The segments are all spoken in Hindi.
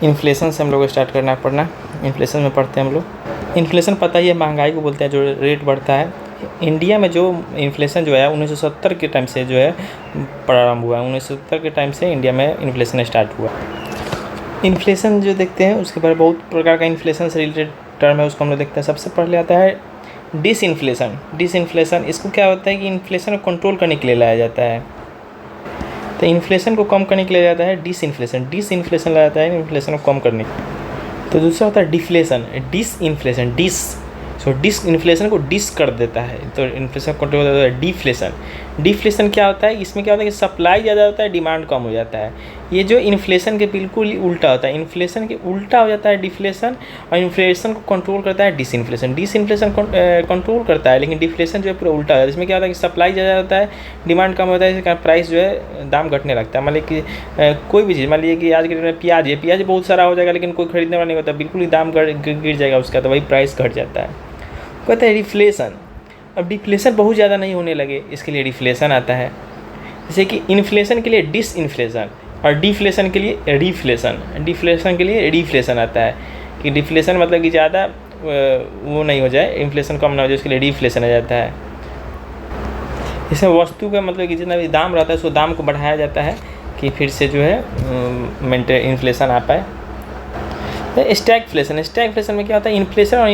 इन्फ्लेशन से हम लोग को स्टार्ट करना पड़ना। इन्फ्लेशन में पढ़ते हैं हम लोग। इन्फ्लेशन पता ही है, महंगाई को बोलते हैं, जो रेट बढ़ता है। इंडिया में जो इन्फ्लेशन जो है 1970 के टाइम से जो है प्रारंभ हुआ। 1970 के टाइम से इंडिया में इन्फ्लेशन स्टार्ट हुआ। इन्फ्लेशन जो देखते हैं उसके बारे में बहुत प्रकार का इन्फ्लेशन से रिलेटेड टर्म है, उसको हम लोग देखते हैं। सबसे पहले आता है डिसइन्फ्लेशन। डिसइन्फ्लेशन इसको क्या होता है कि इन्फ्लेशन को कंट्रोल करने के लिए लाया जाता है। तो इन्फ्लेशन को कम करने के लिए जाता है डिसइन्फ्लेशन। डिसइन्फ्लेशन लाया जाता है इन्फ्लेशन को कम करने के लिए। तो दूसरा होता है डिफ्लेशन। डिसइन्फ्लेशन डिसइन्फ्लेशन को डिस कर देता है, तो इन्फ्लेशन कंट्रोल होता है डिफ्लेशन। डिफ्लेशन क्या होता है, इसमें क्या होता है कि सप्लाई ज़्यादा होता है, डिमांड कम हो जाता है। ये जो इन्फ्लेशन के बिल्कुल ही उल्टा होता है। इन्फ्लेशन के उल्टा हो जाता है डिफ्लेशन, और इन्फ्लेशन को कंट्रोल करता है डिसइन्फ्लेशन। डिसइन्फ्लेशन कंट्रोल करता है, लेकिन डिफ्लेशन जो है पूरा उल्टा होता है। इसमें क्या होता है कि सप्लाई ज़्यादा होता है, डिमांड कम होता है, इसके कारण प्राइस जो है दाम घटने लगता है। मान लीजिए कि कोई भी चीज़, मान लीजिए कि आज के डेट में प्याज है, प्याज बहुत सारा हो जाएगा लेकिन कोई खरीदने वाला नहीं होता, बिल्कुल ही दाम गिर जाएगा उसका, तो वही प्राइस घट जाता है। कहते हैं रिफ्लेशन। अब डिफ्लेशन बहुत ज़्यादा नहीं होने लगे, इसके लिए रिफ्लेशन आता है। जैसे कि इन्फ्लेशन के लिए डिसइन्फ्लेशन और डिफ्लेशन के लिए रिफ्लेशन। डिफ्लेशन के लिए रिफ्लेशन आता है कि डिफ्लेशन मतलब कि ज़्यादा वो नहीं हो जाए, इन्फ्लेशन कम ना हो जाए, उसके लिए रिफ्लेशन आ जाता है। इसमें वस्तु का मतलब कि जितना भी दाम रहता है उसको दाम को बढ़ाया जाता है कि फिर से जो है इन्फ्लेशन आ पाए। स्टैगफ्लेशन। स्टैगफ्लेशन में क्या होता है, इन्फ्लेशन और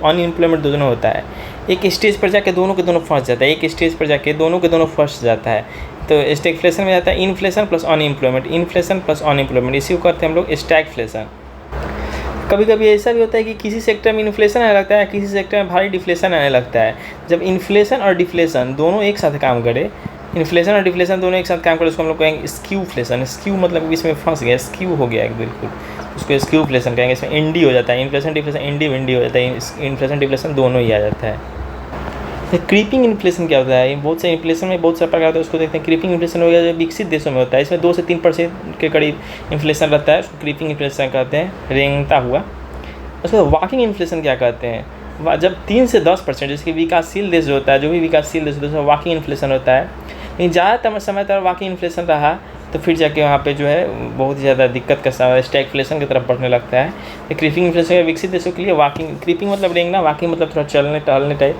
अनएम्प्लॉयमेंट दोनों होता है। एक स्टेज पर जाके दोनों के दोनों फंस जाता है, एक स्टेज पर जाके दोनों के दोनों फंस जाता है। तो स्टैगफ्लेशन में जाता है inflation plus unemployment, inflation plus unemployment, इसी को करते हैं हम लोग स्टैगफ्लेशन। कभी कभी ऐसा भी होता है कि किसी सेक्टर में इन्फ्लेशन आने लगता है, किसी सेक्टर में भारी डिफ्लेशन आने लगता है। जब इन्फ्लेशन और डिफ्लेशन दोनों एक साथ काम करे, इन्फ्लेशन और डिफ्लेशन दोनों एक साथ काम करे, उसको हम लोग कहेंगे स्क्यूफ्लेशन। स्क्यू मतलब इसमें फंस गया, स्क्यू हो गया है बिल्कुल, उसको स्क्यूफ्लेशन कहेंगे। इसमें इंडी हो जाता है, इन्फ्लेशन डिफ्लेशन इंडी विंडी हो जाता है, इन्फ्लेशन डिफ्लेशन दोनों ही आ जाता है। तो क्रीपिंग इन्फ्लेशन क्या होता है, बहुत से इन्फ्लेशन में बहुत सारा प्रकार होता है, उसको देखते हैं। क्रीपिंग इन्फ्लेशन हो गया जो विकसित देशों में होता है, इसमें 2 से 3% के करीब इन्फ्लेशन रहता है, उसको क्रीपिंग इन्फ्लेशन कहते हैं, रेंगता हुआ। उसके बाद वॉकिंग इन्फ्लेशन क्या कहते हैं, जब 3 से 10%, जैसे कि विकासशील देश जो होता है, जो भी विकासशील देश होता है उसमें वॉकिंग इन्फ्लेशन होता है। लेकिन ज़्यादातर समय तक वॉकिंग इन्फ्लेशन रहा तो फिर जाके वहाँ पे जो है बहुत ज़्यादा दिक्कत का समय स्टैगफ्लेशन की तरफ बढ़ने लगता है। तो क्रीपिंग इन्फ्लेशन विकसित देशों के लिए वॉकिंग, क्रीपिंग मतलब रेंगना, वॉकिंग मतलब थोड़ा चलने टहलने टाइप।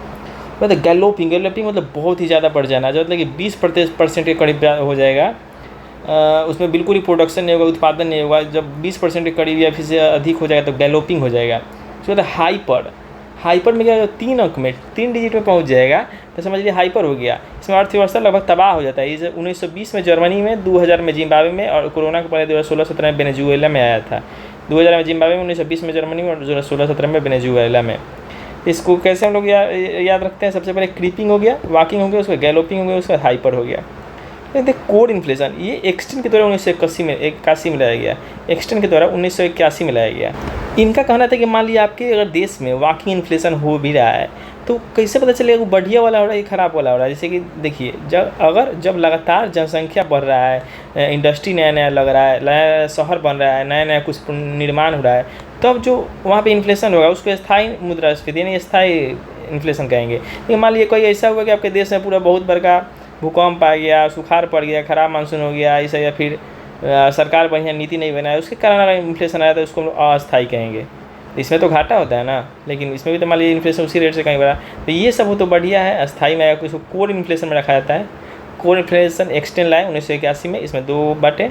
मतलब गैलोपिंग, गैलोपिंग मतलब बहुत ही ज़्यादा बढ़ जाना, जो मतलब कि 20% के करीब हो जाएगा। उसमें बिल्कुल ही प्रोडक्शन नहीं होगा, उत्पादन नहीं होगा। जब 20% के करीब या फिर से अधिक हो जाएगा तो गैलोपिंग हो जाएगा। उसके बाद हाइपर। हाइपर में क्या होगा, 3 अंक में 3 डिजिट में पहुंच जाएगा तो समझ लीजिए हाइपर हो गया। इसमें अर्थव्यवस्था लगभग तबाह हो जाता है। इसे 1920 में जर्मनी में, 2000 में जिम्बाब्वे में, और कोरोना के पहले 2016-17 में वेनेजुएला में आया था। 2000 में जिम्बाब्वे में, 1920 में जर्मनी में, और 2016-17 में वेनेजुएला में। इसको कैसे हम लोग याद रखते हैं, सबसे पहले क्रीपिंग हो गया, वॉकिंग हो गया, उसका गैलोपिंग हो गया, उसका हाइपर हो गया। कोर इन्फ्लेशन, ये एक्सटेन के द्वारा 1981 में लाया गया। एक्सटेन के द्वारा 1981 में लाया गया। इनका कहना था कि मान लीजिए आपके अगर देश में वॉकिंग इन्फ्लेशन हो भी रहा है तो कैसे पता चलेगा वो बढ़िया वाला हो रहा है या ख़राब वाला हो रहा है। जैसे कि देखिए, जब लगातार जनसंख्या बढ़ रहा है, इंडस्ट्री नया नया लग रहा है, नया शहर बन रहा है, नया नया कुछ निर्माण हो रहा है, तब जो वहाँ पे इन्फ्लेशन होगा उसको स्थायी मुद्रास्फीति यानी स्थायी इन्फ्लेशन कहेंगे। लेकिन मान लीजिए कोई ऐसा हुआ कि आपके देश में पूरा बहुत बड़का भूकंप आ गया, सुखाड़ पड़ गया, खराब मानसून हो गया ऐसा, या फिर सरकार बढ़िया नीति नहीं बनाए, उसके कारण अगर इन्फ्लेशन आया तो उसको हम अस्थायी कहेंगे। इसमें तो घाटा होता है ना, लेकिन इसमें भी तो मान लीजिए इन्फ्लेशन उसी रेट से कहीं बढ़ा, तो ये सब हो तो बढ़िया है। अस्थायी में इसको कोर इन्फ्लेशन में रखा जाता है। कोर इन्फ्लेशन एक्सटेंड लाए 1981 में, इसमें 2 बातें,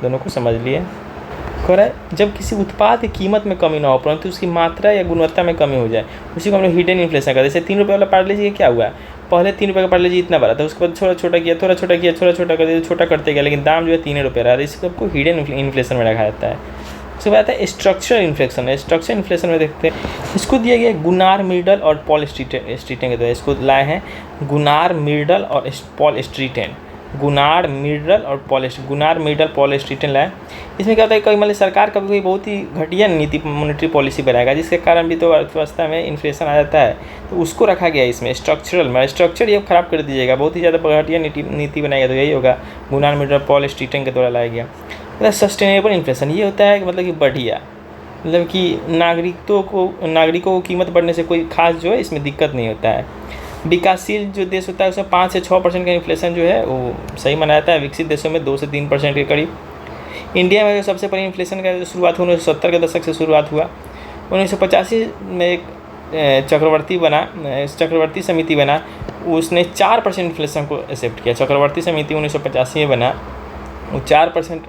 दोनों को समझ लिए। कह रहा है जब किसी उत्पाद की कीमत में कमी ना हो परंतु उसकी मात्रा या गुणवत्ता में कमी हो जाए, उसी को हम लोग हिडन इन्फ्लेशन करते हैं। जैसे 3 रुपये वाला पार्ले जी क्या हुआ, पहले 3 रुपये का पार्ले जी इतना बड़ा था, उसके बाद थोड़ा छोटा किया, थोड़ा छोटा किया, थोड़ा छोटा कर दिया, छोटा करते गया, लेकिन दाम जो है 3 रुपये रहा। इसको आपको हिडन इन्फ्लेशन में रखा जाता है। उसके बाद आता है स्ट्रक्चर इन्फ्लेशन है। स्ट्रक्चर इन्फ्लेशन में देखते हैं, इसको दिया गया गुनार मिर्डल और पॉल स्ट्रीटेन के द्वारा। इसको लाए हैं गुनार मिर्डल और पॉल स्ट्रीटेन। गुनार मिर्डल पॉल स्ट्रीटेन लाए। इसमें क्या होता है, कई मतलब सरकार कभी कोई बहुत ही घटिया नीति मॉनेटरी पॉलिसी बनाएगा जिसके कारण भी तो अर्थव्यवस्था में इन्फ्लेशन आ जाता है, तो उसको रखा गया इसमें स्ट्रक्चरल में। स्ट्रक्चर ये खराब कर दीजिएगा, बहुत ही ज़्यादा घटिया नीति बनाएगा तो यही होगा। गुनार मिर्डल पॉल स्ट्रीटेन के द्वारा लाया गया। मतलब सस्टेनेबल इन्फ्लेशन ये होता है कि मतलब कि बढ़िया, मतलब कि नागरिकों को कीमत बढ़ने से कोई खास जो है इसमें दिक्कत नहीं होता है। विकासशील जो देश होता है उसमें 5 से 6% का इन्फ्लेशन जो है वो सही माना जाता है। विकसित देशों में 2 से 3% के करीब। इंडिया में जो सबसे बड़ी इन्फ्लेशन का जो शुरुआत हुआ 1970 के दशक से शुरुआत हुआ। 1985 में एक चक्रवर्ती समिति बना, उसने 4% इन्फ्लेशन को एक्सेप्ट किया। चक्रवर्ती समिति 1985 में बना, वो 4%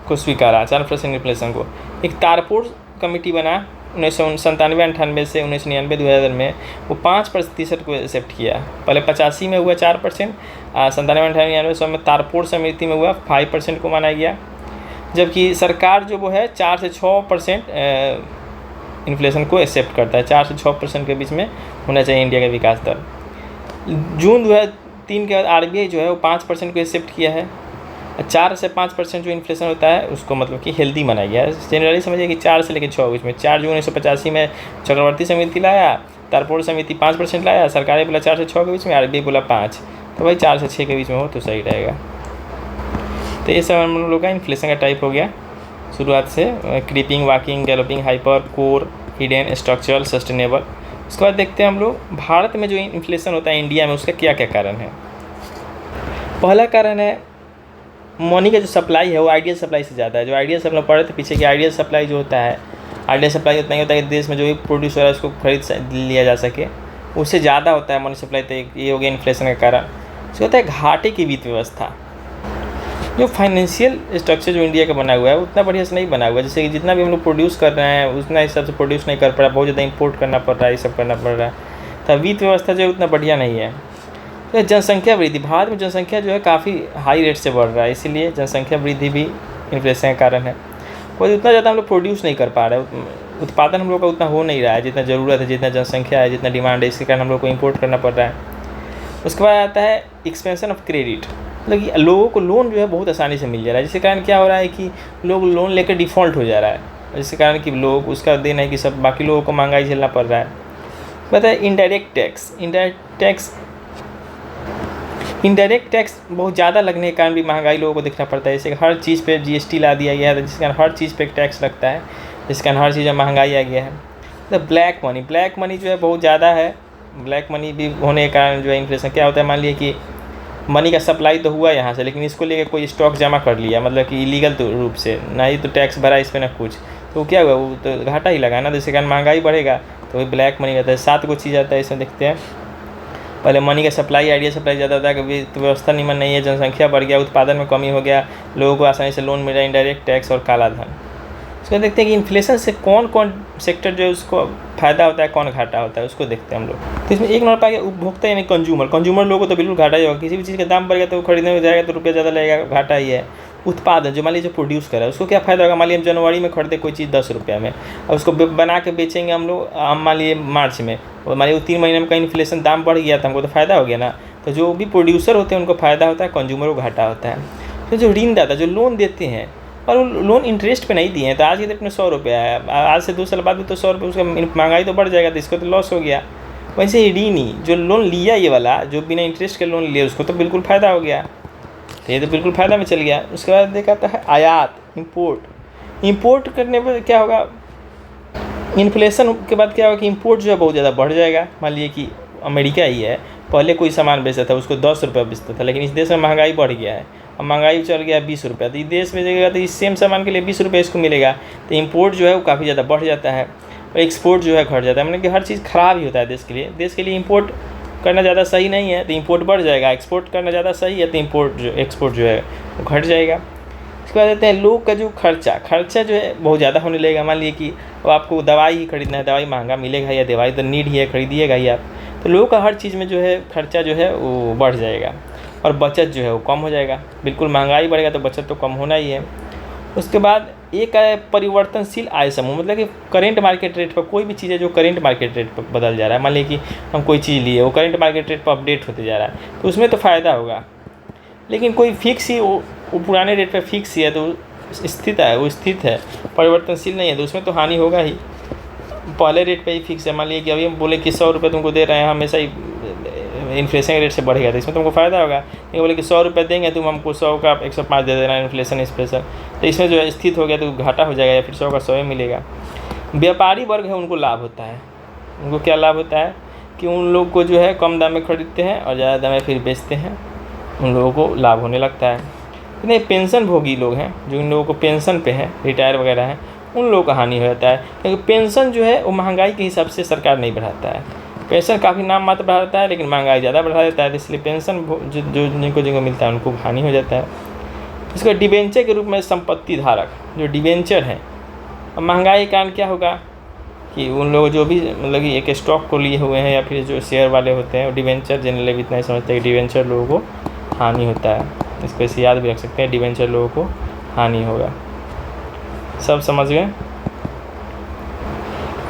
को स्वीकारा, 4% इन्फ्लेशन को। एक तारपुर कमेटी बना 1997-98 से 1999-2000 में, वो 5% को एक्सेप्ट किया। पहले 85 में हुआ 4%, 97-98 में तारपुर समिति में हुआ 5% को माना गया। जबकि सरकार जो वो है 4 से 6% इन्फ्लेशन को एक्सेप्ट करता है। 4 से 6% के बीच में होना चाहिए इंडिया का विकास दर। जून 2003 के बाद आरबीआई जो है वो 5% को एक्सेप्ट किया है। 4 से 5% जो इन्फ्लेशन होता है उसको मतलब कि हेल्दी बनाया गया है। जनरली समझिए कि 4 से लेकर 6 के बीच में। 4 जून 1985 में चक्रवर्ती समिति लाया, तारपुर समिति 5% लाया, सरकार बोला 4 से 6 के बीच में, आरबीआई बोला 5, तो भाई 4 से 6 के बीच में हो तो सही रहेगा। तो ये सब हम लोग का इन्फ्लेशन का टाइप हो गया शुरुआत से, creeping, walking, galloping, hyper, core, hidden, structural, sustainable. उसके बाद देखते हैं हम लोग भारत में जो इन्फ्लेशन होता है इंडिया में, उसका क्या क्या कारण है। पहला कारण है मनी का जो सप्लाई है वो आइडियल सप्लाई से ज़्यादा है। जो आइडियल सप्लाई पढ़े थे पीछे की, आइडियल सप्लाई जो होता है, आइडियल सप्लाई उतना ही होता है कि देश में जो भी प्रोड्यूस हो रहा है उसको खरीद लिया जा सके, उससे ज़्यादा होता है मनी सप्लाई। तो ये हो गया इन्फ्लेशन का कारण। उसके होता है घाटे की वित्त व्यवस्था। जो फाइनेंशियल स्ट्रक्चर जो इंडिया का बना हुआ है उतना बढ़िया से नहीं बना हुआ है। जैसे कि जितना भी हम लोग प्रोड्यूस कर रहे हैं उतना हिसाब से प्रोड्यूस नहीं कर पा रहा, बहुत ज़्यादा इंपोर्ट करना पड़ रहा है, ये सब करना पड़ रहा है। तो वित्त व्यवस्था जो है उतना बढ़िया नहीं है। तो जनसंख्या वृद्धि, भारत में जनसंख्या जो है काफ़ी हाई रेट से बढ़ रहा है, इसीलिए जनसंख्या वृद्धि भी इन्फ्लेशन का कारण है। कोई उतना ज़्यादा हम लोग प्रोड्यूस नहीं कर पा रहे, उत्पादन हम लोग का उतना हो नहीं रहा है जितना ज़रूरत है, जितना जनसंख्या है, जितना डिमांड है, इसके कारण हम लोग को इम्पोर्ट करना पड़ रहा है। उसके बाद आता है एक्सपेंशन ऑफ क्रेडिट, मतलब कि लोगों को लोन जो है बहुत आसानी से मिल जा रहा है, जिसके कारण क्या हो रहा है कि लोग लोन लेकर डिफ़ॉल्ट हो जा रहा है, जिसके कारण कि लोग उसका देन है कि सब बाकी लोगों को महंगाई झेलना पड़ रहा है। पता है इनडायरेक्ट टैक्स बहुत ज़्यादा लगने के कारण भी महंगाई लोगों को देखना पड़ता है। जैसे हर चीज़ पे जीएसटी ला दिया गया है, जिसके कारण हर चीज़ पे एक टैक्स लगता है, जिसके कारण हर चीज़ में महंगाई आ गया है। तो ब्लैक मनी जो है बहुत ज़्यादा है। ब्लैक मनी भी होने के कारण जो है इन्फ्लेशन क्या होता है, मान लीजिए कि मनी का सप्लाई तो हुआ यहाँ से, लेकिन इसको लेकर कोई स्टॉक जमा कर लिया, मतलब कि इलीगल तो रूप से, ना ही तो टैक्स भरा इस पर ना कुछ, तो क्या हुआ, वो तो घाटा ही लगा ना। जिसके कारण महंगाई बढ़ेगा, तो वही ब्लैक मनी रहता है। 7 चीज़ आता है इसमें, देखते हैं। पहले मनी का सप्लाई, आइडिया सप्लाई ज़्यादा होता है, कभी तो व्यवस्था निमन नहीं है, जनसंख्या बढ़ गया, उत्पादन में कमी हो गया, लोगों को आसानी से लोन मिल रहा है, इनडायरेक्ट टैक्स और काला धन। उसको देखते हैं कि इन्फ्लेशन से कौन कौन सेक्टर जो है उसको फ़ायदा होता है, कौन घाटा होता है, उसको देखते हैं हम लोग। तो इसमें एक नंबर पर आ गया उपभोक्ता यानी कंज्यूमर लोगों को तो बिल्कुल घाटा ही होगा। किसी भी चीज़ का दाम बढ़ गया तो खरीदने में जाएगा तो रुपया ज़्यादा लगेगा, घाटा ही है। उत्पादन, जो मान लीजिए जो प्रोड्यूस कर रहा है उसको क्या फ़ायदा होगा। मान लीजिए हम जनवरी में खरीदे कोई चीज़ 10 रुपये में, और उसको बना के बेचेंगे हम लोग मान लीजिए मार्च में, और मान लीजिए 3 महीने में का इन्फ्लेशन दाम बढ़ गया तो हमको तो फ़ायदा हो गया ना। तो जो भी प्रोड्यूसर होते हैं उनको फ़ायदा होता है, कंज्यूमर को घाटा होता है। तो जो ऋणदाता जो लोन देते हैं, और वो लोन इंटरेस्ट पे नहीं दिए हैं, तो आज की डेट में 100 रुपया है, आज से 2 साल बाद भी तो 100 रुपये, उसका महंगाई तो बढ़ जाएगा, तो इसको तो लॉस हो गया। वैसे ही ऋणी जो लोन लिया, ये वाला जो बिना इंटरेस्ट के लोन लिया, उसको तो बिल्कुल फ़ायदा हो गया, तो ये तो बिल्कुल फ़ायदा में चल गया। उसके बाद देखा था है आयात, इम्पोर्ट करने पर क्या होगा, इन्फ्लेशन के बाद क्या होगा कि इम्पोर्ट जो है बहुत ज़्यादा बढ़ जाएगा। मान लीजिए कि अमेरिका ही है, पहले कोई सामान बेचता था उसको 10 रुपये बेचता था, लेकिन इस देश में महंगाई बढ़ गया है, अब महंगाई चल गया 20 रुपये, तो इस देश में जाएगा तो इस सेम सामान के लिए 20 रुपये इसको मिलेगा, तो इम्पोर्ट जो है वो काफ़ी ज़्यादा बढ़ जाता है, और एक्सपोर्ट जो है घट जाता है। मतलब कि हर चीज़ ख़राब ही होता है देश के लिए इम्पोर्ट करना ज़्यादा सही नहीं है, तो इम्पोर्ट बढ़ जाएगा। एक्सपोर्ट करना ज़्यादा सही है, तो एक्सपोर्ट जो है वो घट जाएगा। उसके बाद कहते हैं लोग का जो खर्चा जो है बहुत ज़्यादा होने लगेगा। मान लीजिए कि अब आपको दवाई ही खरीदना है, दवाई महंगा मिलेगा, या दवाई तो नीड ही है, खरीदिएगा ही आप, तो लोगों का हर चीज़ में जो है खर्चा जो है वो बढ़ जाएगा, और बचत जो है वो कम हो जाएगा। बिल्कुल महंगाई बढ़ेगा तो बचत तो कम होना ही है। उसके बाद एक है परिवर्तनशील आय समूह, मतलब कि करेंट मार्केट रेट पर कोई भी चीज़ है जो करेंट मार्केट रेट पर बदल जा रहा है। मान लीजिए कि हम कोई चीज़ लिए, वो करेंट मार्केट रेट पर अपडेट होते जा रहा है, तो उसमें तो फ़ायदा होगा। लेकिन कोई फिक्स ही वो पुराने रेट पर फिक्स ही है, तो स्थित है, परिवर्तनशील नहीं है, तो उसमें तो हानि होगा ही। पहले रेट पे ही फिक्स है, मान लीजिए कि अभी हम बोले कि 100 रुपये तुमको दे रहे हैं, हमेशा ही इन्फ्लेशन रेट से बढ़ेगा, तो इसमें तुमको फ़ायदा होगा। ये बोले कि 100 रुपये देंगे, तुम हमको 100 का 105 दे देना, इन्फ्लेशन स्पेशल, तो इसमें जो है स्थित हो गया तो घाटा हो जाएगा, या फिर 100 का 100 ही मिलेगा। व्यापारी वर्ग है उनको लाभ होता है। उनको क्या लाभ होता है कि उन लोग को जो है कम दाम में खरीदते हैं और ज़्यादा दाम में फिर बेचते हैं, उन लोगों को लाभ होने लगता है। नहीं, पेंशन भोगी लोग हैं, जो इन लोगों को पेंशन पे हैं, रिटायर वगैरह हैं, उन लोगों का हानि हो जाता है, क्योंकि पेंशन जो है वो महंगाई के हिसाब से सरकार नहीं बढ़ाता है। पेंशन काफ़ी नाम मात्र बढ़ाता है, लेकिन महंगाई ज़्यादा बढ़ा देता है, इसलिए पेंशन जो जिनको मिलता है उनको हानि हो जाता है। इसको डिबेंचर के रूप में संपत्ति धारक जो डिबेंचर हैं, अब महंगाई के कारण क्या होगा कि उन लोग जो भी मतलब कि एक स्टॉक को लिए हुए हैं या फिर जो शेयर वाले होते हैं, वो डिबेंचर जनरली भी इतना ही समझते हैं कि डिबेंचर लोगों को हानि होता है। इसको ऐसे याद भी रख सकते हैं, डिबेंचर लोगों को हानि होगा। सब समझ गए?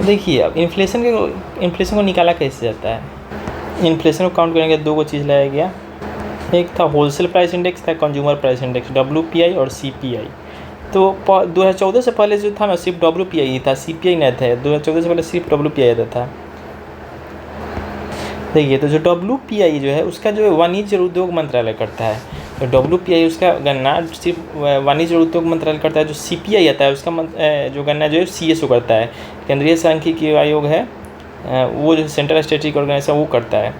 देखिए अब इन्फ्लेशन को निकाला कैसे जाता है। इन्फ्लेशन को काउंट करने के 2 चीज़ लाया गया, एक था होलसेल प्राइस इंडेक्स, था कंज्यूमर प्राइस इंडेक्स WPI और CPI। तो 2014 से पहले जो था ना सिर्फ WPI ही था, CPI नहीं था। 2014 से पहले सिर्फ WPI आता था। देखिए तो जो WPI जो है उसका जो वाणिज्य और उद्योग मंत्रालय करता है, तो WPI उसका गणना सिर्फ वाणिज्य और उद्योग मंत्रालय करता है। जो CPI आता है उसका जो गणना जो है CSO करता है, केंद्रीय सांख्यिकी आयोग है, वो जो सेंट्रल स्टैटिस्टिकल ऑर्गेनाइजेशन वो करता है।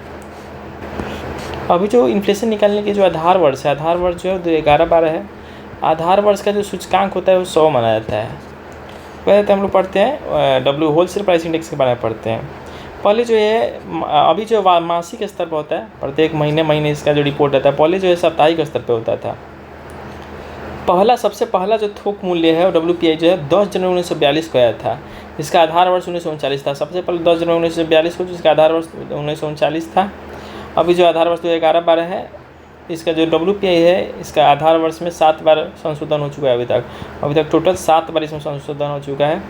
अभी जो इन्फ्लेशन निकालने के जो आधार वर्ष है, आधार वर्ष जो है 2011-12 है। आधार वर्ष का जो सूचकांक होता है वो 100 माना जाता है। पहले तो हम लोग पढ़ते हैं W होलसेल प्राइस इंडेक्स के बारे में पढ़ते हैं। पहले जो है अभी जो मासिक स्तर पर होता है, प्रत्येक महीने इसका जो रिपोर्ट आता है, पहले जो है साप्ताहिक स्तर पर होता था। सबसे पहला जो थोक मूल्य है WPI जो है 10 जनवरी 1942 को आया था। इसका आधार वर्ष 1939 था। सबसे पहले 10 जनवरी 1942 को, जिसका आधार वर्ष 1939 था। अभी जो आधार वर्ष 2011-12 है, इसका जो WPI है इसका आधार वर्ष में 7 बार संशोधन हो चुका है। अभी तक टोटल 7 बार इसमें संशोधन हो चुका है।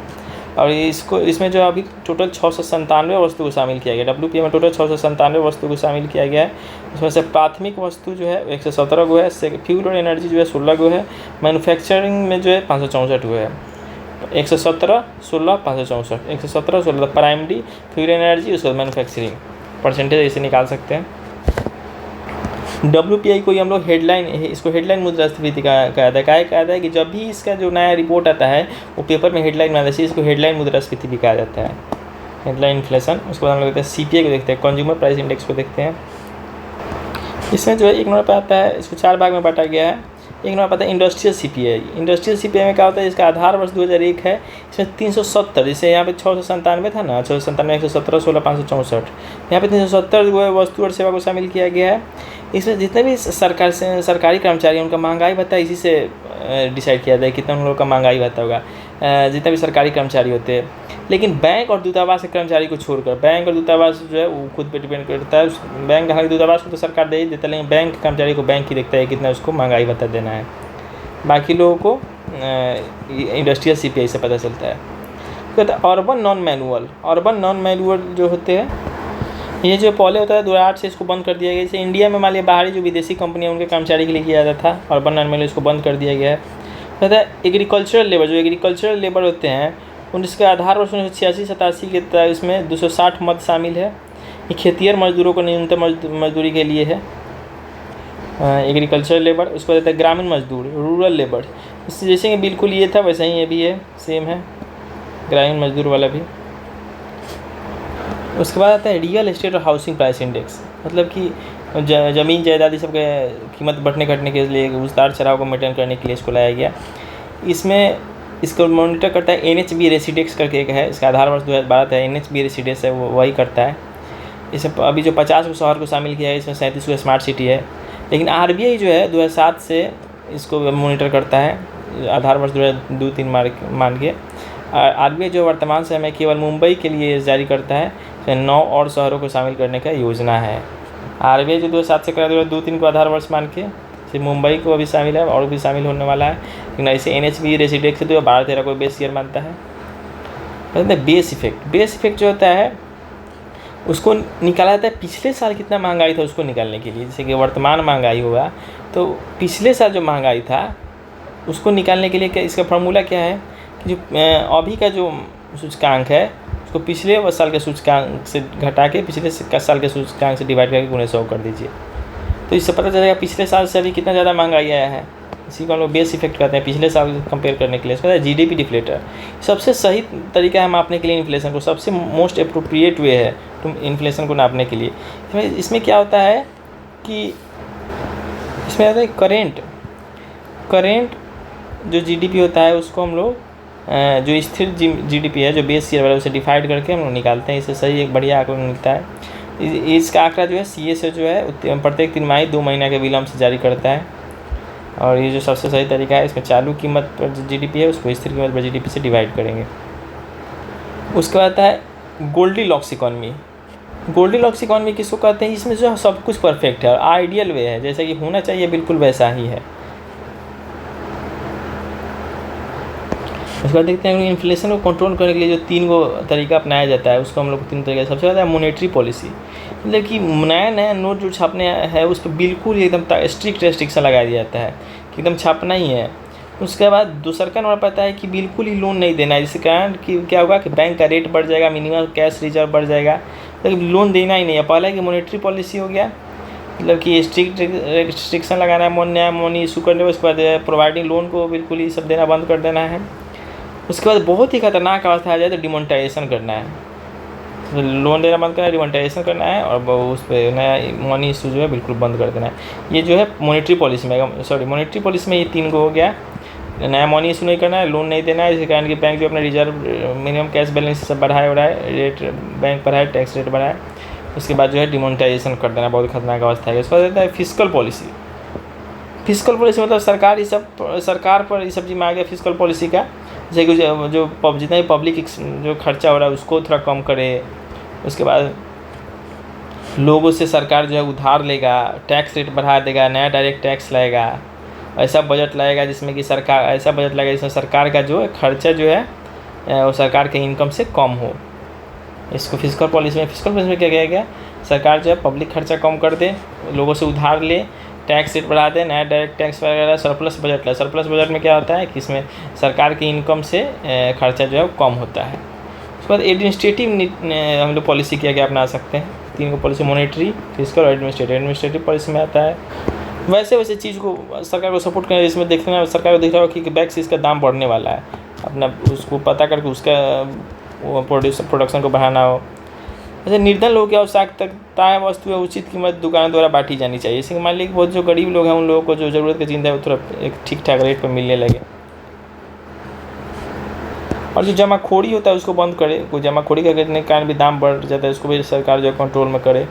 और इसमें जो अभी टोटल 697 वस्तु को शामिल किया गया। WPI में टोटल 697 वस्तु को शामिल किया गया है। इसमें से प्राथमिक वस्तु जो है 117 गो है, फ्यूल और एनर्जी जो है 16 गो है, मैन्युफैक्चरिंग में जो है 564 गो है। 117, 16, 564, 117, 16 प्राइमरी, फ्यूल एनर्जी, उसके बाद मैन्युफैक्चरिंग, परसेंटेज ऐसे निकाल सकते हैं। WPI को हम लोग इसको हेडलाइन मुद्रास्फीति कहता है कि जब भी इसका जो नया रिपोर्ट आता है वो पेपर में हेडलाइन में आता है, इसको हेडलाइन मुद्रास्फीति भी कहा जाता है, हेडलाइन इन्फ्लेशन। उसके बाद हम लोग देखते हैं CPI को, देखते हैं कंज्यूमर प्राइस इंडेक्स को देखते हैं। इसमें जो है 1 नंबर पर आता है, इसको 4 भाग में बांटा गया है। 1 नंबर पर आता है इंडस्ट्रियल CPI। इंडस्ट्रियल CPI में क्या होता है, इसका आधार वर्ष 2001 है। इसमें 370, जैसे यहाँ पे 697 था ना, 697, 117, 16, 564, यहाँ पे 370 जो है वस्तु और सेवा को शामिल किया गया है। इसमें जितने भी सरकारी कर्मचारी हैं उनका महंगाई भत्ता इसी से डिसाइड किया जाता है, कितना उन लोगों का महंगाई भत्ता होगा, जितने भी सरकारी कर्मचारी होते हैं। लेकिन बैंक और दूतावास के कर्मचारी को छोड़कर, बैंक और दूतावास जो है वो खुद पे डिपेंड करता है। बैंक, हालांकि दूतावास को तो सरकार दे ही देता है, लेकिन बैंक के कर्मचारी को बैंक ही देखता है कितना उसको महंगाई भत्ता देना है। बाकी लोगों को इंडस्ट्रियल CPI से पता चलता है। तो अर्बन नॉन मैनुअल जो होते हैं, ये जो पहले होता है 2008 से इसको बंद कर दिया गया। जैसे इंडिया में मान लिया बाहरी जो विदेशी कंपनियां उनके कर्मचारी के लिए किया जाता था, अर्बन नॉन मैनुअल इसको बंद कर दिया गया है। तो एग्रीकल्चरल लेबर होते हैं, उनके आधार वर्ष 1986-87 के तहत इसमें 260 मद शामिल है। ये खेतिहर मजदूरों को न्यूनतम मजदूरी के लिए है एग्रीकल्चरल लेबर। उसको कहते हैं ग्रामीण मजदूर, रूरल लेबर। इससे जैसे कि बिल्कुल ये था वैसे ही ये भी है, सेम है ग्रामीण मजदूर वाला भी। उसके बाद आता है रियल एस्टेट और हाउसिंग प्राइस इंडेक्स, मतलब कि ज़मीन जायदाद सब के कीमत बढ़ने घटने के लिए, उतार चढ़ाव को मेंटेन करने के लिए इसको लाया गया। इसमें इसको मॉनिटर करता है NHB रेसिडेक्स करके एक है, इसका आधार वर्ष 2012 है। NHB रेसिडेक्स है वो वही करता है। इसे अभी जो 50 शहर को शामिल किया है, इसमें 37 स्मार्ट सिटी है। लेकिन RBI जो है 2007 से इसको मॉनिटर करता है, आधार वर्ष 2002-3 मान के। RBI जो वर्तमान समय में केवल मुंबई के लिए जारी करता है, 9 और शहरों को शामिल करने का योजना है। RBI जो 2007 से करा 2002-3 को आधार वर्ष मान के, सिर्फ मुंबई को अभी शामिल है और भी शामिल होने वाला है। लेकिन ऐसे NHB रेसिडेक्स से 2012-13 को बेस ईयर मानता है। बेस इफेक्ट जो होता है उसको निकाला जाता है पिछले साल कितना महंगाई था उसको निकालने के लिए। जैसे कि वर्तमान महंगाई होगा तो पिछले साल जो महंगाई था उसको निकालने के लिए क्या इसका फार्मूला क्या है कि जो अभी का जो सूचकांक है उसको पिछले साल के सूचकांक से घटा के पिछले साल के सूचकांक से डिवाइड करके गुणे 100 कर दीजिए, तो इससे पता चलेगा पिछले साल से अभी कितना ज़्यादा महंगाई आया है। इसी को हम लोग बेस इफेक्ट कहते हैं, पिछले साल कंपेयर करने के लिए। इसका GDP डिफ्लेटर सबसे सही तरीका है मापने के लिए इन्फ्लेशन को, सबसे मोस्ट अप्रोप्रिएट वे है तुम इन्फ्लेशन को नापने के लिए। इसमें क्या होता है कि इसमें आता है करेंट जो जीडीपी होता है उसको हम लोग जो स्थिर जीडीपी है जो बेस ईयर वाला उसे डिवाइड करके हम लोग निकालते हैं। इससे सही एक बढ़िया आंकड़ा मिलता है। इसका आंकड़ा जो है CA जो है प्रत्येक तिमाही 2 महीने के विलम्ब से जारी करता है। और ये जो सबसे सही तरीका है, इसमें चालू कीमत पर जो जीडीपी है उसको स्थिर कीमत पर जीडीपी से डिवाइड करेंगे। उसके बाद आता है गोल्डीलॉक्स इकॉनमी। गोल्डीलॉक्स इकॉनमी किसको कहते हैं? इसमें जो सब कुछ परफेक्ट है और आइडियल वे है, जैसा कि होना चाहिए बिल्कुल वैसा ही है। उसके बाद देखते हैं इन्फ्लेशन को कंट्रोल करने के लिए जो 3 गो तरीका अपनाया जाता है उसको हम लोग 3 तरीके। सबसे ज़्यादा मॉनेटरी पॉलिसी, मतलब कि नया नोट जो छापने है उस पर बिल्कुल ही एकदम स्ट्रिक्ट रेस्ट्रिक्शन लगा दिया जाता है कि एकदम छापना ही है। उसके बाद दूसरा नंबर पता है कि बिल्कुल ही लोन नहीं देना है, जिसके कारण कि क्या होगा कि बैंक का रेट बढ़ जाएगा, मिनिमम कैश रिजर्व बढ़ जाएगा, लेकिन लोन देना ही नहीं है। पहला कि मॉनेटरी पॉलिसी हो गया, मतलब कि स्ट्रिक्ट रेस्ट्रिक्शन लगाना है, नया मनी इशू कर ले। उसके बाद प्रोवाइडिंग लोन को बिल्कुल ही सब देना बंद कर देना है। उसके बाद बहुत ही खतरनाक अवस्था आ जाए तो डिमोनेटाइजेशन करना है, तो लोन देना बंद करना है, डिमोनेटाइजेशन करना है और उस पर नया मनी इशू जो है बिल्कुल बंद कर देना है। ये जो है मॉनेटरी पॉलिसी में, मॉनेटरी पॉलिसी में ये 3 गो हो गया। नया मनी इशू नहीं करना है, लोन नहीं देना है, इसके कारण कि बैंक जो अपना रिजर्व मिनिमम कैश बैलेंस सब बढ़ाए, रेट बैंक बढ़ाए, टैक्स रेट बढ़ाए। उसके बाद जो है डिमोनेटाइजेशन कर देना, बहुत खतरनाक अवस्था है। उसके बाद आता है फिस्कल पॉलिसी। फिस्कल पॉलिसी मतलब सरकार पर ये सब जिम्मा आ गया फिस्कल पॉलिसी का, जैसे कि जो जितना भी पब्लिक जो खर्चा हो रहा है उसको थोड़ा कम करे। उसके बाद लोगों से सरकार जो है उधार लेगा, टैक्स रेट बढ़ा देगा, नया डायरेक्ट टैक्स लाएगा, ऐसा बजट लाएगा जिसमें कि सरकार का जो खर्चा जो है वो सरकार के इनकम से कम हो। इसको फिस्कल पॉलिसी में क्या किया गया, सरकार जो है पब्लिक खर्चा कम कर दे, लोगों से उधार ले, टैक्स रेट बढ़ा दे, नया डायरेक्ट टैक्स वगैरह, सरप्लस बजट लाए। सरप्लस बजट में क्या होता है कि इसमें सरकार की इनकम से खर्चा जो है वो कम होता है। उसके बाद एडमिनिस्ट्रेटिव हम लोग पॉलिसी क्या क्या अपना सकते हैं, 3 को पॉलिसी, मॉनेटरी, फिस्कल और एडमिनिस्ट्रेटिव पॉलिसी में आता है। वैसे चीज़ को सरकार को सपोर्ट करना, जिसमें देखना सरकार को दिख रहा हो कि बैक्स इसका दाम बढ़ने वाला है, अपना उसको पता करके उसका प्रोडक्शन को बढ़ाना हो। जैसे निर्धन लोगों की आवश्यकता है वस्तु है उचित कीमत दुकानों द्वारा बांटी जानी चाहिए। जैसे मान लीजिए बहुत जो गरीब लोग हैं उन लोगों को जो ज़रूरत की चीज़ है वो थोड़ा एक ठीक ठाक रेट पर मिलने लगे। और जो जमाखोरी होता है उसको बंद करे, कोई जमाखोरी करने के कारण भी दाम बढ़ जाता है उसको भी सरकार जो है कंट्रोल में करे।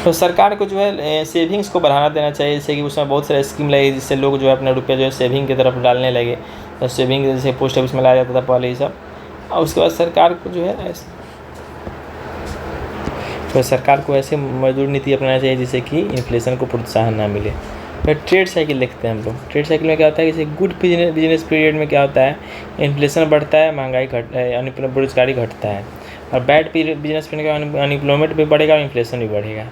तो सरकार को जो है सेविंग्स को बढ़ाना देना चाहिए, जैसे कि उसमें बहुत सारे स्कीम लगे जिससे लोग जो है अपने रुपये जो है सेविंग की तरफ डालने लगे। तो सेविंग जैसे पोस्ट ऑफिस में लाया जाता था पहले ये सब। और उसके बाद सरकार को जो है सरकार को ऐसे मजदूर नीति अपनाना चाहिए जिससे कि इन्फ्लेशन को प्रोत्साहन ना मिले। फिर ट्रेड साइकिल देखते हैं हम लोग। ट्रेड साइकिल में क्या होता है, जैसे गुड बिजनेस पीरियड में क्या होता है, इन्फ्लेशन बढ़ता है, महंगाई बेरोजगारी घटता है। और बैड बिजनेस पीरियड में अनएम्प्लॉयमेंट भी बढ़ेगा और इन्फ्लेशन भी बढ़ेगा।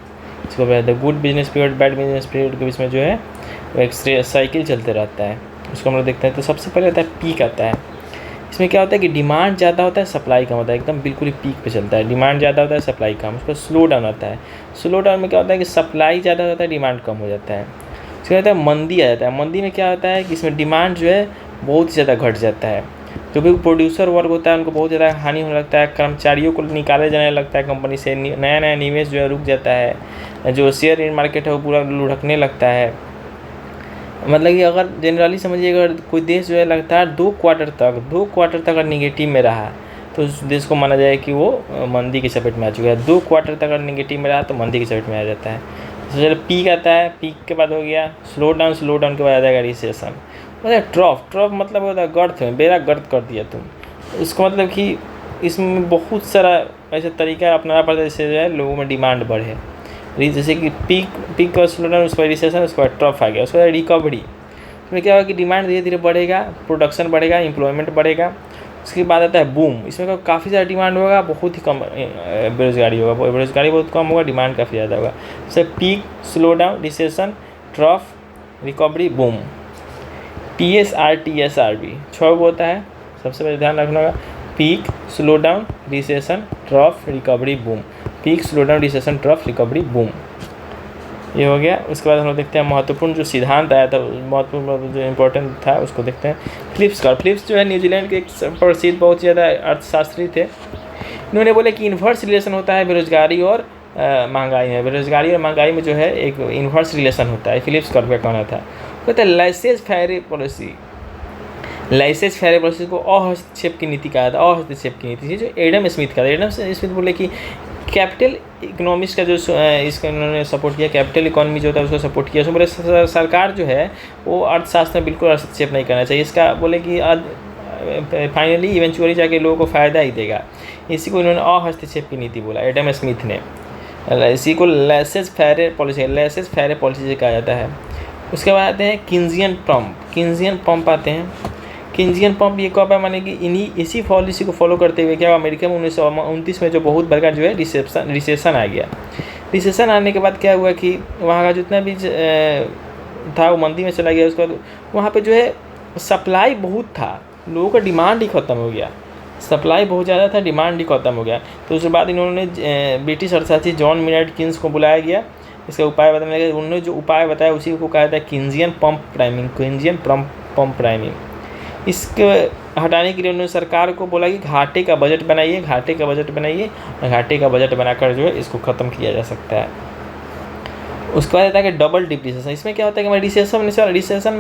इसको कहते हैं good business period, bad business period के बीच में जो है एक साइकिल चलते रहता है। उसको हम लोग देखते हैं। तो सबसे पहले आता है पीक आता है। इसमें क्या होता है कि डिमांड ज़्यादा होता है, सप्लाई कम होता है, एकदम बिल्कुल ही पीक पे चलता है। डिमांड ज़्यादा होता है, सप्लाई कम। उसका स्लो डाउन आता है। स्लो डाउन में क्या होता है कि सप्लाई ज़्यादा होता है, डिमांड कम हो जाता है। उसके बाद मंदी आ जाता है। मंदी में क्या होता है कि इसमें डिमांड जो है बहुत ही ज़्यादा घट जाता है। जो भी प्रोड्यूसर वर्ग होता है उनको बहुत ज़्यादा हानि होने लगता है, कर्मचारियों को निकाले जाने लगता है कंपनी से, नया निवेश जो है रुक जाता है, जो शेयर इन मार्केट है वो पूरा लुढ़कने लगता है। मतलब कि अगर जनरली समझिए अगर कोई देश जो है लगातार 2 क्वार्टर तक अगर निगेटिव में रहा तो उस देश को माना जाए कि वो मंदी की चपेट में आ चुका है। 2 क्वार्टर तक अगर निगेटिव में रहा तो मंदी की चपेट में आ जाता है। तो चलो पीक आता है, पीक के बाद हो गया स्लो डाउन के बाद आ जाएगा रिसेशन। मतलब ट्रॉफ मतलब होता है गर्त में, बेड़ा गर्त कर दिया तुम। इसको मतलब कि इसमें बहुत सारा ऐसा तरीका अपनाना पड़ता है जिससे जो है लोगों में डिमांड बढ़े। जैसे कि पीक का स्लो डाउन, उसके बाद रिसेशन, उसके बाद ट्रॉफ आ गया, उसके बाद रिकवरी। इसमें क्या होगा कि डिमांड धीरे धीरे बढ़ेगा, प्रोडक्शन बढ़ेगा, एम्प्लॉयमेंट बढ़ेगा। उसके बाद आता है बूम। इसमें काफ़ी ज़्यादा डिमांड होगा, बहुत ही कम बेरोजगारी होगा, बेरोजगारी बहुत कम होगा, डिमांड काफ़ी ज़्यादा होगा। जैसे peak, slow down, recession, ट्रॉफ, recovery, boom. TSR TSRB 6 होता है, सबसे पहले ध्यान रखना होगा। Peak, slow down, recession, ट्रॉफ, recovery, boom. Peak, slow down, recession, ट्रॉफ, recovery, boom. ये हो गया। उसके बाद हम लोग देखते हैं महत्वपूर्ण जो सिद्धांत आया था, महत्वपूर्ण जो इम्पोर्टेंट था उसको देखते हैं। फिलिप्स जो है न्यूजीलैंड के एक प्रसिद्ध बहुत ज़्यादा अर्थशास्त्री थे। इन्होंने बोले कि इन्वर्स रिलेशन होता है बेरोजगारी और महंगाई में। बेरोजगारी और महंगाई में जो है एक इन्वर्स रिलेशन होता है, फिलिप्स कर्व का कहना था। कहते हैं laissez faire policy, laissez faire policy को अहस्तक्षेप की नीति कहा था, अहस्तक्षेप की नीति जो एडम स्मिथ का था। एडम स्मिथ बोले कि कैपिटल इकोनॉमिक्स का जो इसका इन्होंने सपोर्ट किया, कैपिटल इकोनॉमी जो था उसको सपोर्ट किया। उसमें बोले सरकार जो है वो अर्थशास्त्र में बिल्कुल हस्तक्षेप नहीं करना चाहिए, इसका बोले कि फाइनली इवेंचुअली जाके लोगों को फ़ायदा ही देगा। इसी को इन्होंने अहस्तक्षेप की नीति बोला एडम स्मिथ ने। इसी को laces fair policy, laces fair policy से कहा जाता है। उसके बाद आते हैं किन्जियन पंप, किन्जियन पंप आते हैं। किन्जियन पंप ये कब है, माने कि इसी पॉलिसी को फॉलो करते हुए क्या हुआ, अमेरिका में 1929 में जो बहुत बड़ा जो है रिसेशन आ गया। रिसेशन आने के बाद क्या हुआ कि वहाँ का जितना भी था वो मंदी में चला गया। उसके बाद वहाँ पे जो है सप्लाई बहुत था, लोगों का डिमांड ही ख़त्म हो गया। सप्लाई बहुत ज़्यादा था, डिमांड ही ख़त्म हो गया। तो उसके बाद इन्होंने ब्रिटिश अर्थशास्त्री जॉन मेनर्ड किन्स को बुलाया गया, इसका उपाय बताने लगे। उन्होंने जो उपाय बताया उसी को कहा था किन्जियन पंप प्राइमिंग, किन्जियन पंप प्राइमिंग। इसके हटाने के लिए उन्होंने सरकार को बोला कि घाटे का बजट बनाइए, घाटे का बजट बनाइए, और घाटे का बजट बनाकर जो है इसको ख़त्म किया जा सकता है। उसके बाद आता है कि डबल डिप्रिसिएशन। इसमें क्या होता है कि हमारे रिसेशन में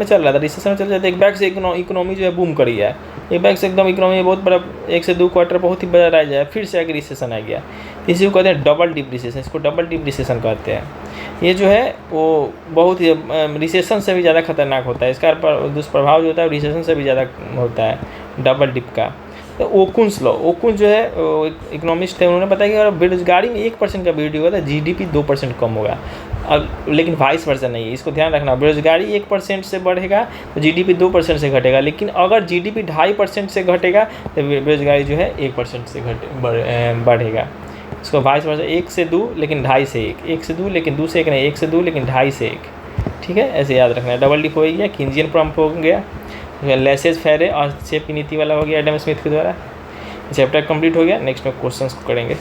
चल रहा था, रिसेशन में चल जाता है, एक बैग से इकोनॉमी जो है बूम करी है, एक बैग से एकदम इकोनॉमी बहुत बड़ा 1 से 2 क्वार्टर बहुत ही बड़ा रह जाए, फिर से आगे रिसेशन आ गया। इसी को कहते हैं डबल डिप्रिसिएशन, इसको डबल डिप्रिसिएशन कहते हैं। ये जो है वो बहुत ही रिसेशन से भी ज़्यादा खतरनाक होता है, इसका दुष्प्रभाव जो होता है रिसेशन से भी ज़्यादा होता है डबल डिप का। तो ओकुन्स लॉ, ओकुन जो है इकोनॉमिस्ट थे, उन्होंने बताया कि अगर बेरोजगारी में 1% का वृद्धि होगा तो जीडीपी 2% कम होगा। अब लेकिन वाइस वर्सा नहीं है, इसको ध्यान रखना। बेरोजगारी 1% से बढ़ेगा तो जीडीपी 2% से घटेगा, लेकिन अगर जीडीपी 2.5% से घटेगा तो बेरोजगारी जो है 1% से बढ़ेगा। इसको वाइस वर्सा, 1 से 2 लेकिन 2.5 से 1, 1 से 2 लेकिन 2 से 1 नहीं, 1 से 2 लेकिन 2.5 से 1। ठीक है, ऐसे याद रखना है। डबल डिप हो गया, किन्जियन पंप हो गया, लेसेस फेयर हस्तक्षेप की नीति वाला हो गया एडम स्मिथ के द्वारा। चैप्टर कंप्लीट हो गया। नेक्स्ट में क्वेश्चंस को करेंगे।